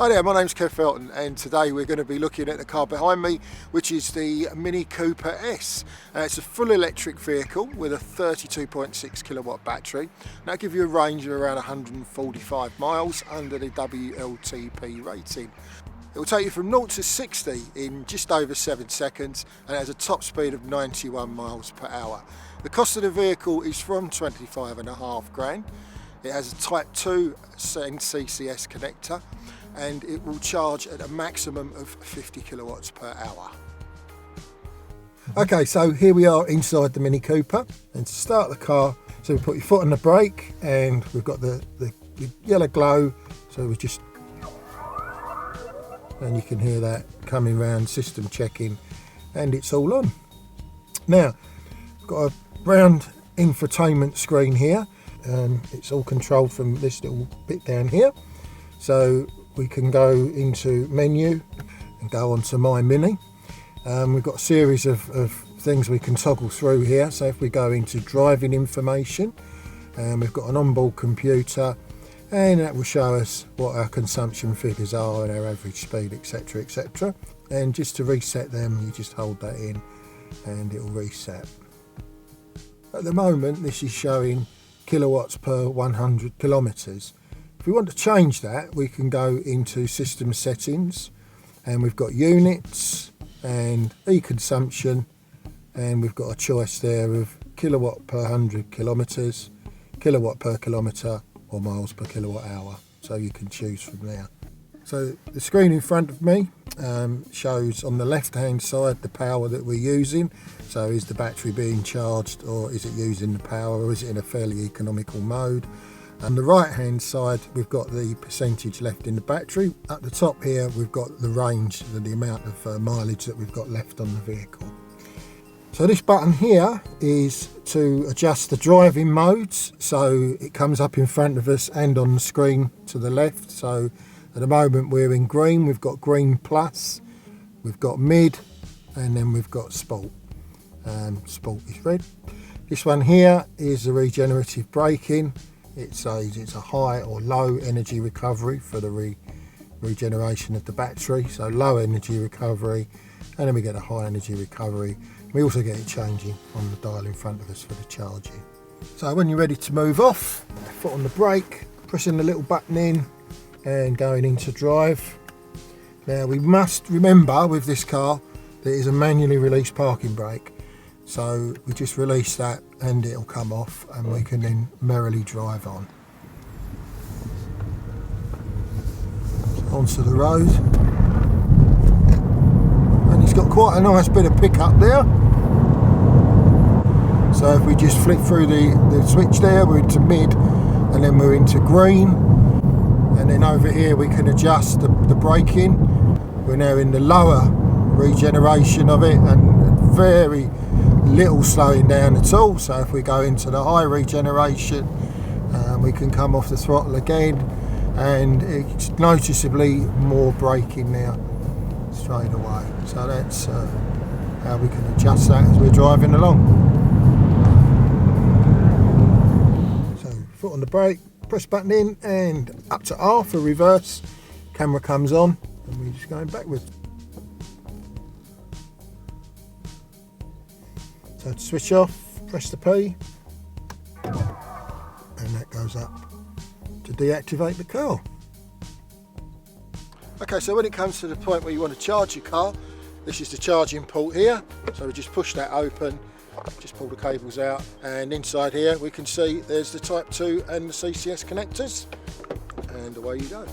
Hi there, my name's Kevin Felton and today we're going to be looking at the car behind me, which is the Mini Cooper S. It's a full electric vehicle with a 32.6 kilowatt battery. That'll give you a range of around 145 miles under the WLTP rating. It will take you from 0 to 60 in just over 7 seconds and it has a top speed of 91 miles per hour. The cost of the vehicle is from 25.5 grand. It has a Type 2 CCS connector and it will charge at a maximum of 50 kilowatts per hour. Okay, so here we are inside the Mini Cooper, and to start the car, so we put your foot on the brake and we've got the yellow glow, so we just, and you can hear that coming round, system checking, and it's all on. Now, we've got a round infotainment screen here. It's all controlled from this little bit down here, so we can go into menu and go on to My Mini. We've got a series of things we can toggle through here. So if we go into driving information, we've got an onboard computer, and that will show us what our consumption figures are and our average speed, etc, etc. And just to reset them, you just hold that in and it will reset. At the moment this is showing kilowatts per 100 kilometers. If we want to change that, we can go into system settings, and we've got units and e-consumption, and we've got a choice there of kilowatt per 100 kilometers, kilowatt per kilometer, or miles per kilowatt hour. So you can choose from there. So the screen in front of me shows on the left hand side the power that we're using. So is the battery being charged, or is it using the power, or is it in a fairly economical mode? On the right hand side we've got the percentage left in the battery. At the top here we've got the range, the amount of mileage that we've got left on the vehicle. So this button here is to adjust the driving modes, so it comes up in front of us and on the screen to the left. So at the moment we're in green, we've got green plus, we've got mid, and then we've got sport. Sport is red. This one here is the regenerative braking. It says it's a high or low energy recovery for the regeneration of the battery. So low energy recovery, and then we get a high energy recovery. We also get it changing on the dial in front of us for the charging. So when you're ready to move off, foot on the brake, pressing the little button in and going into drive. Now we must remember with this car that it is a manually released parking brake. So we just release that and it'll come off, and we can then merrily drive on. So onto the road. And it's got quite a nice bit of pickup there. So if we just flick through the switch there, we're into mid, and then we're into green. And then over here we can adjust the braking. We're now in the lower regeneration of it, and very little slowing down at all. So if we go into the high regeneration, we can come off the throttle again, and it's noticeably more braking now straight away. So that's how we can adjust that as we're driving along. So foot on the brake, press button in, and up to R for reverse. Camera comes on and we're just going backwards. So to switch off, press the P, and that goes up to deactivate the car. Okay, so when it comes to the point where you want to charge your car, this is the charging port here. So we just push that open, just pull the cables out, and inside here we can see there's the Type 2 and the CCS connectors, and away you go.